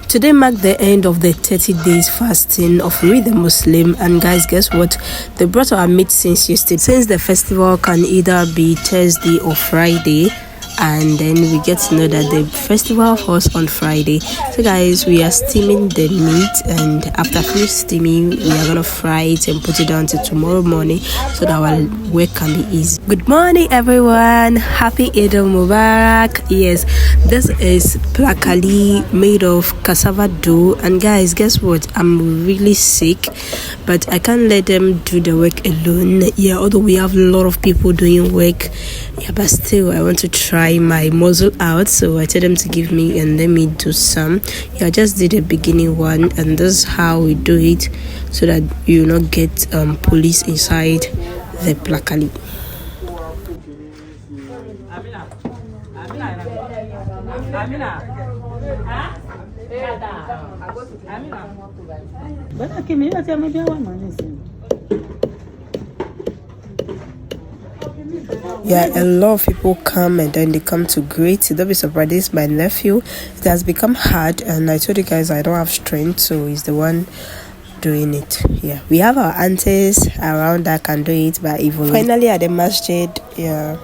Today marked the end of the 30 days fasting of We the Muslim, and guys, guess what? They brought our meat since yesterday. Since the festival can either be Thursday or Friday, and then we get to know that the festival was on Friday. So guys, we are steaming the meat, and after finish steaming, we are gonna fry it and put it down till tomorrow morning so that our work can be easy. Good morning everyone, happy Eid Mubarak. Yes, this is plakali made of cassava dough, and guys, guess what? I'm really sick, but I can't let them do the work alone. Yeah, although we have a lot of people doing work, yeah, but still I want to try my muzzle out, so I tell them to give me and let me do some. Yeah, I just did a beginning one, and this is how we do it so that you not get police inside the plakali. Yeah, a lot of people come and then they come to greet. Don't be surprised, this is my nephew. It has become hard, and I told you guys I don't have strength, so he's the one doing it. Yeah, we have our aunties around that can do it, but even finally at the masjid, yeah.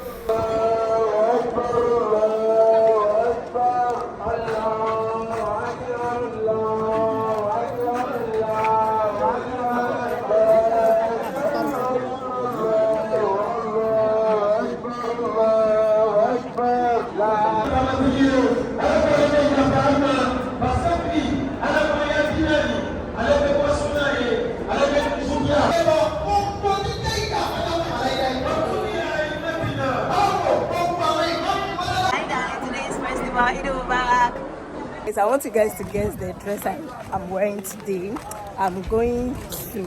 I want you guys to guess the dress I'm wearing today. I'm going to,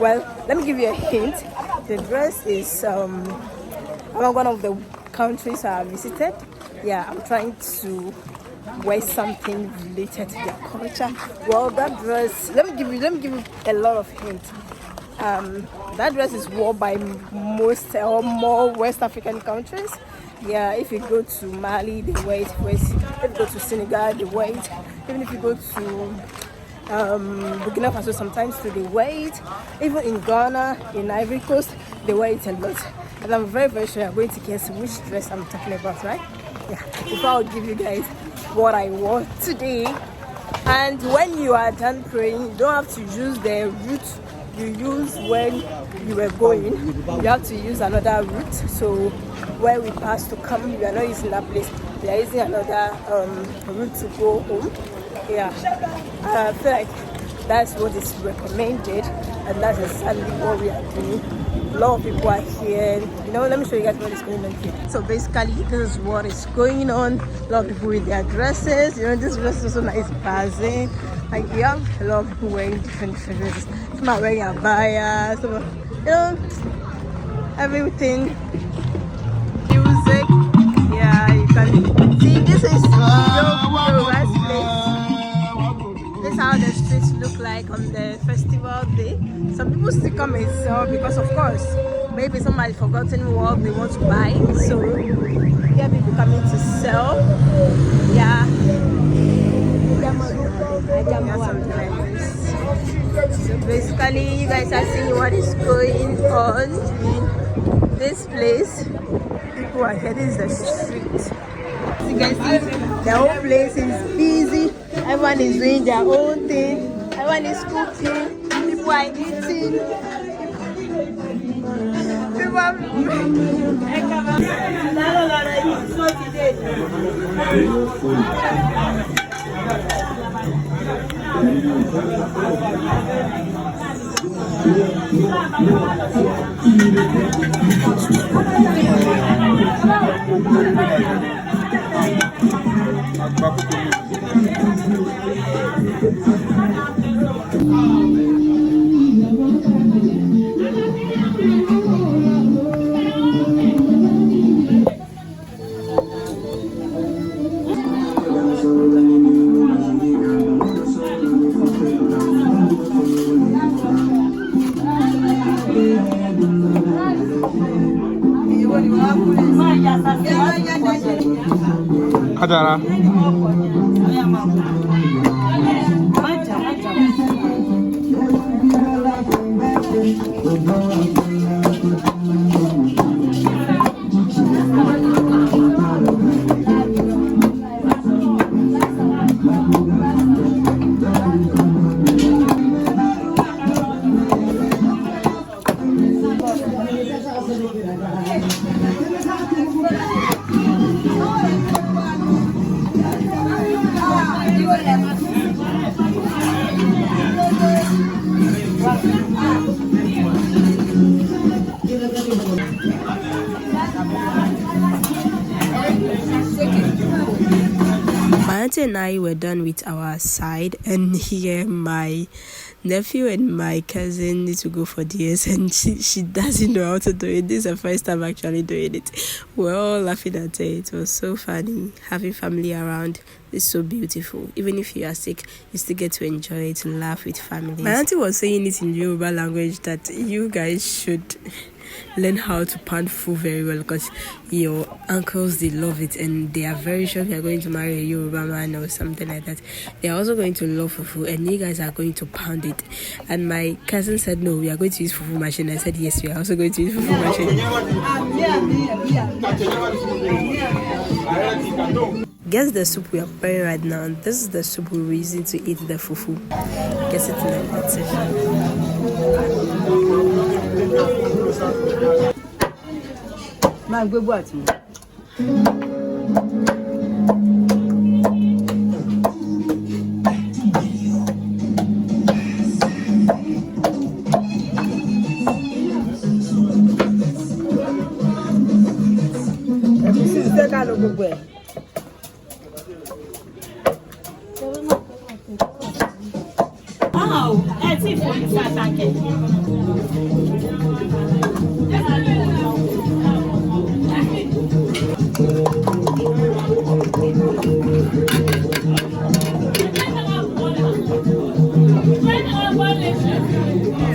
well, let me give you a hint. The dress is one of the countries I visited. Yeah, I'm trying to wear something related to their culture. Well, that dress, let me give you a lot of hints. That dress is worn by most or more West African countries. Yeah, if you go to Mali, they wear it. If you go to Senegal, they wear it. Even if you go to Burkina Faso, sometimes too, they wear it. Even in Ghana, in Ivory Coast, they wear it a lot. And I'm very, very sure you're going to guess which dress I'm talking about, right? Yeah, before I'll give you guys what I wore today. And when you are done praying, you don't have to use the route you use when you were going. You have to use another route. So where we pass to come, we are not using that place. We are using another route to go home. Yeah, I feel like that's what is recommended, and that's exactly what we are doing. A lot of people are here. You know, let me show you guys what is going on here. So basically, this is what is going on. A lot of people with their dresses. You know, this dress is so nice, passing. Like, you have a lot of people wearing different dresses. Some are wearing abaya, some are, you know, everything. Music. Yeah, you can see this is Yoruba's place. This is how the streets look like on the festival day. Some people still come and sell because, of course, maybe somebody forgotten what they want to buy. So, yeah, people coming to sell. Yeah. So basically, you guys are seeing what is going on in this place. People are heading the street. As you can see, the whole place is busy. Everyone is doing their own thing. Everyone is cooking. People are eating. People Adara. and I were done with our side, and here my nephew and my cousin need to go for DS, and she doesn't know how to do it. This is the first time actually doing it. We're all laughing at it. It was so funny. Having family around is so beautiful. Even if you are sick, you still get to enjoy it, to laugh with family. My auntie was saying it in Yoruba language that you guys should learn how to pound fufu very well, because your uncles, they love it, and they are very sure if you're going to marry a Yoruba man or something like that, they are also going to love fufu, and you guys are going to pound it. And my cousin said, no, we are going to use fufu machine. I said, yes, we are also going to use fufu machine. Guess the soup we are preparing right now. This is the soup we're using to eat the fufu. Guess it in the comment section. My good what?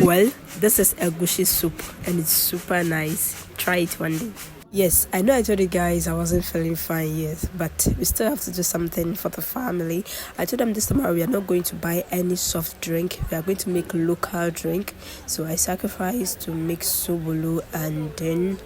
Well, this is egusi soup, and it's super nice. Try it one day. Yes, I know I told you guys I wasn't feeling fine, yes, but we still have to do something for the family. I told them this time we are not going to buy any soft drink. We are going to make local drink. So I sacrificed to make sobolo and then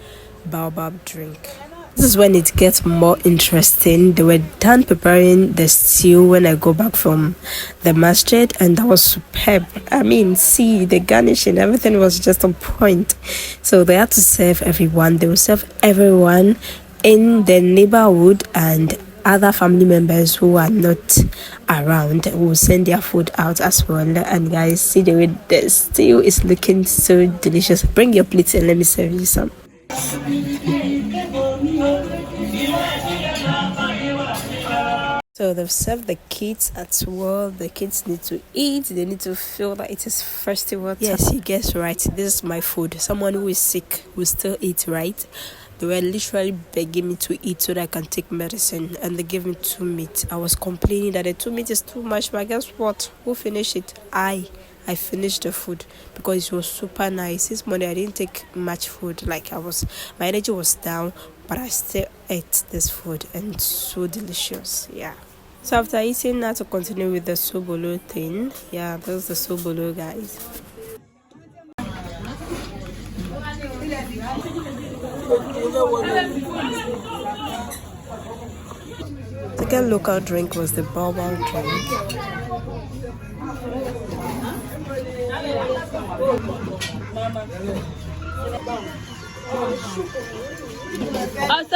baobab drink. This is when it gets more interesting. They were done preparing the stew when I go back from the masjid, and that was superb. I mean, see, the garnishing, everything was just on point. So they had to serve everyone. They will serve everyone in the neighborhood, and other family members who are not around will send their food out as well. And guys, see the way the stew is looking so delicious. Bring your plates and let me serve you some. So they've served the kids as well. The kids need to eat. They need to feel that it is festival time. Yes, you guess right. This is my food. Someone who is sick will still eat, right? They were literally begging me to eat so that I can take medicine, and they gave me 2 meat. I was complaining that the 2 meat is too much, but guess what? Who finished it? I finished the food because it was super nice. This morning I didn't take much food. My energy was down, but I still ate this food, and it's so delicious. Yeah. So after eating, now to continue with the sobolo thing. Yeah, that's the sobolo, guys. Second local drink was the baobab drink.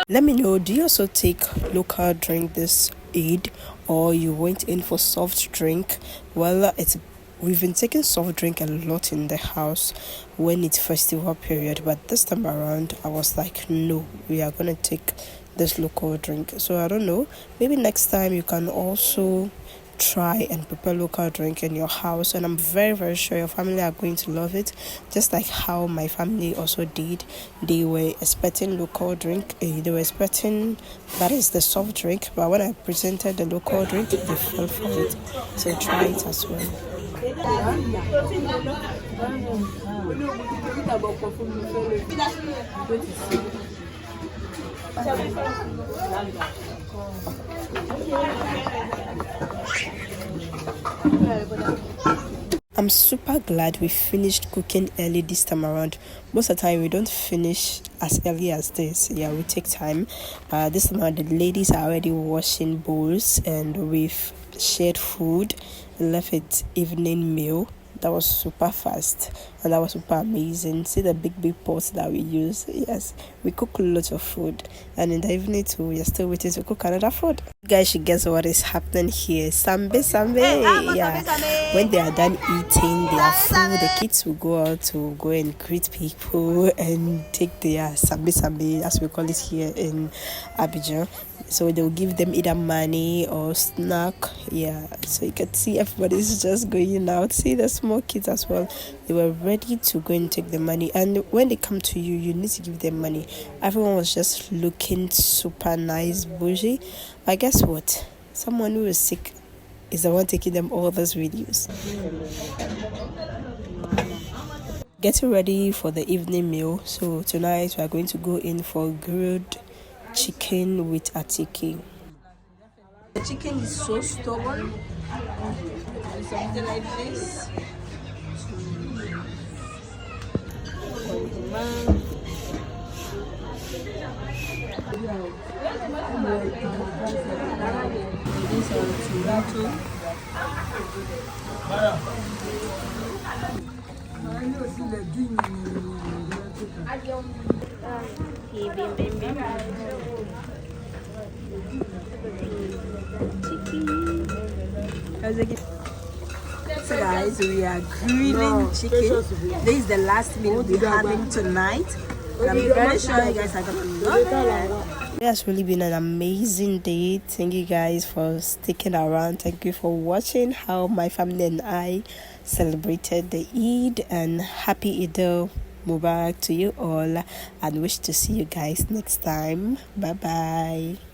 Let me know, do you also take local drink this Eid, or you went in for soft drink? Well, we've been taking soft drink a lot in the house when it's festival period, but this time around I was like, no, we are gonna take this local drink. So I don't know, maybe next time you can also try and prepare local drink in your house, and I'm very, very sure your family are going to love it, just like how my family also did. They were expecting local drink, they were expecting that is the soft drink, but when I presented the local drink, they fell for it. So try it as well. I'm super glad we finished cooking early this time around. Most of the time we don't finish as early as this. Yeah, we take time. This time around the ladies are already washing bowls, and we've shared food and left it evening meal. That was super fast, and that was super amazing. See the big pots that we use. Yes, we cook lots of food, and in the evening too, we are still waiting to cook another food. You guys should guess what is happening here. Sambe. Yeah, when they are done eating their food, the kids will go out to go and greet people and take their sambe, as we call it here in Abidjan. so they'll give them either money or snack. Yeah, so you can see everybody's just going out. See the small kids as well, they were ready to go and take the money, and when they come to you, you need to give them money. Everyone was just looking super nice, bougie. But guess what, someone who is sick is the one taking them all those videos. Getting ready for the evening meal. So tonight we are going to go in for grilled chicken with atiki. The chicken is so stubborn. Something like this. These are tomato. So guys, we are grilling chicken. This is the last meal we're having tonight. And I'm very sure you guys are gonna love it. It has really been an amazing day. Thank you guys for sticking around. Thank you for watching how my family and I celebrated the Eid, and happy Eid Mubarak to you all, and wish to see you guys next time. Bye bye.